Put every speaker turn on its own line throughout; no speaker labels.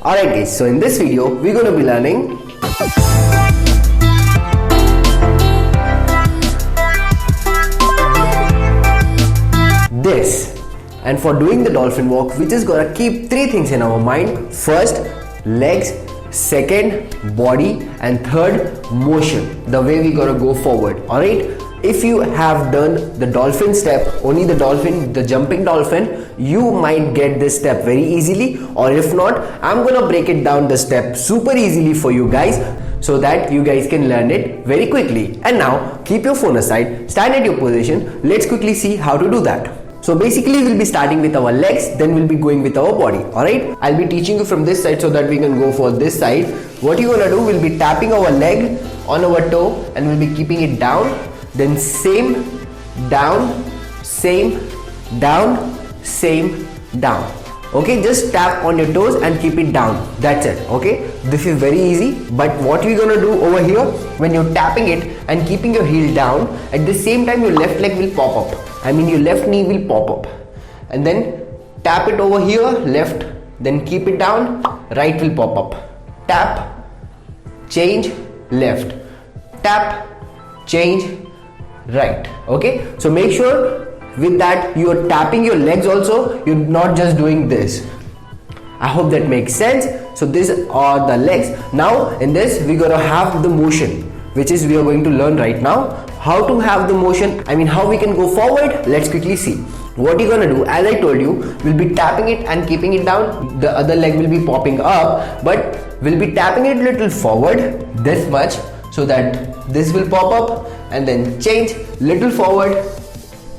Alright guys, so in this video we're going to be learning this. And for doing the dolphin walk, we just gotta keep three things in our mind. First, legs. Second, body. And third, motion. The way we gotta go forward. Alright? If you have done the dolphin step, only the dolphin, the jumping dolphin, you might get this step very easily. Or if not, I'm gonna break it down the step super easily for you guys, so that you guys can learn it very quickly. And now, keep your phone aside, stand at your position. Let's quickly see how to do that. So basically we'll be starting with our legs, then we'll be going with our body. Alright, I'll be teaching you from this side so that we can go for this side. What you're gonna do, we'll be tapping our leg on our toe and we'll be keeping it down. Then same, down, same, down, same, down. Okay, just tap on your toes and keep it down. That's it. Okay, this is very easy. But what we're gonna do over here, when you're tapping it and keeping your heel down, at the same time your left leg will pop up. Your left knee will pop up. And then tap it over here, left, then keep it down, right will pop up. Tap, change, left. Tap, change, right. Okay, so make sure with that you are tapping your legs also, you're not just doing this. I hope that makes sense. So these are the legs. Now in this we gotta have the motion, which is we are going to learn right now. How to have the motion, how we can go forward. Let's quickly see. What you're gonna do, as I told you, we'll be tapping it and keeping it down. The other leg will be popping up, but we'll be tapping it little forward, this much, so that this will pop up, and then change, little forward,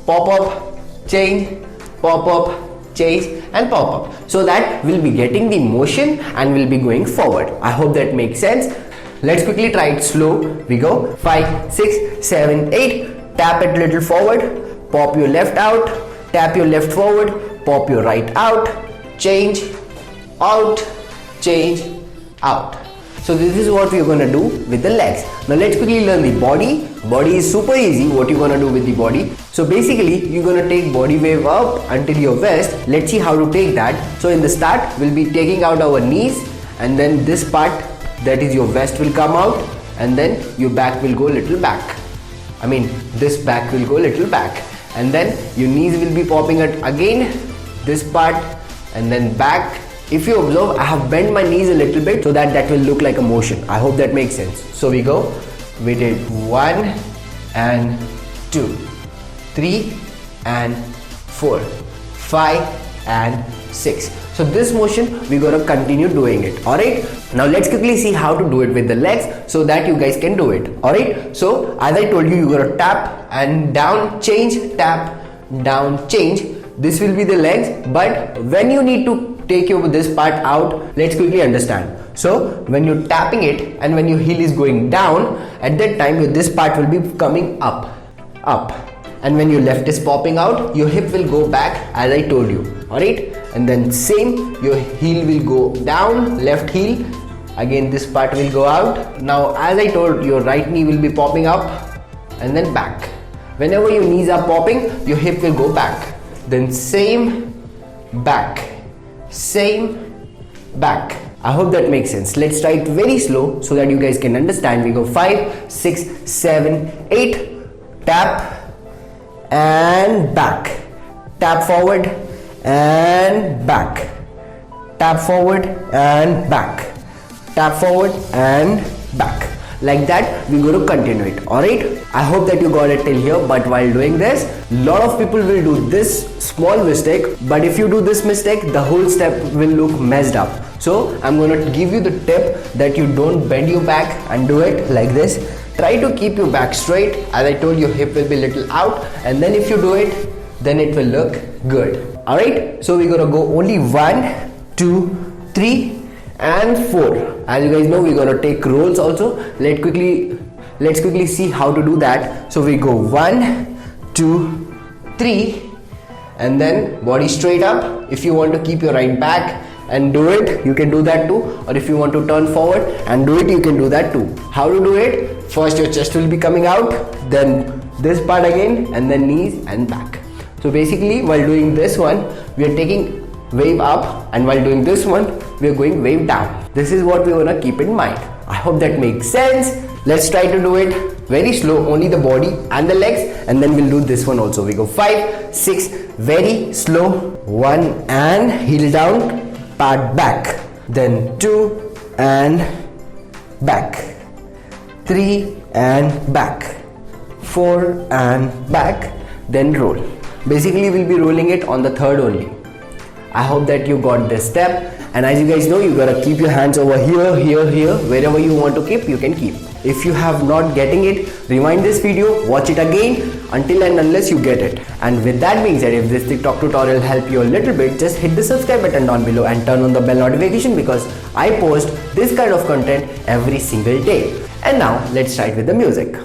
pop up, change, pop up, change, and pop up, so that we'll be getting the motion and we'll be going forward. I hope that makes sense. Let's quickly try it slow. We go 5, 6, 7, 8. Tap it little forward, pop your left out, tap your left forward, pop your right out, change, out, change, out. So this is what we're gonna do with the legs. Now let's quickly learn the body. Body is super easy. What you're gonna do with the body. So basically you're gonna take body wave up until your waist. Let's see how to take that. So in the start, we'll be taking out our knees, and then this part, that is your waist, will come out, and then your back will go little back. This back will go little back, and then your knees will be popping out again, this part, and then back. If you observe, I have bent my knees a little bit so that will look like a motion. I hope that makes sense. So we go, we did 1 and 2, 3 and 4, 5 and 6. So this motion we gotta continue doing it. Alright, now let's quickly see how to do it with the legs so that you guys can do it. Alright, so as I told you, you gotta tap and down, change, tap, down, change. This will be the legs, but when you need to take this part out, let's quickly understand. So when you're tapping it and when your heel is going down, at that time this part will be coming up, up. And when your left is popping out, your hip will go back as I told you. Alright, and then same, your heel will go down, left heel, again this part will go out. Now as I told, your right knee will be popping up and then back. Whenever your knees are popping, your hip will go back. Then same, back, same, back. I hope that makes sense. Let's try it very slow so that you guys can understand. We go 5, 6, 7, 8. Tap and back. Tap forward and back. Tap forward and back. Tap forward and back. Like that we going to continue it. Alright, I hope that you got it till here. But while doing this, lot of people will do this small mistake, but if you do this mistake, the whole step will look messed up. So I'm going to give you the tip that you don't bend your back and do it like this. Try to keep your back straight. As I told you, hip will be little out, and then if you do it, then it will look good. Alright, so we're gonna go only 1, 2, 3 and 4. As you guys know, we're gonna take rolls also. Let's quickly see how to do that. So we go 1, 2, 3, and then body straight up. If you want to keep your right back and do it, you can do that too. Or if you want to turn forward and do it, you can do that too. How to do it? First your chest will be coming out, then this part again, and then knees and back. So basically while doing this one, we are taking wave up, and while doing this one, we are going wave down. This is what we want to keep in mind. I hope that makes sense. Let's try to do it very slow, only the body and the legs, and then we'll do this one also. We go 5, 6, very slow. 1 and heel down, pad back. Then 2 and back. 3 and back. 4 and back. Then roll. Basically, we'll be rolling it on the third only. I hope that you got this step. And as you guys know, you gotta keep your hands over here, here, here. Wherever you want to keep, you can keep. If you have not getting it, rewind this video, watch it again until and unless you get it. And with that being said, if this TikTok tutorial helped you a little bit, just hit the subscribe button down below and turn on the bell notification, because I post this kind of content every single day. And now let's start with the music.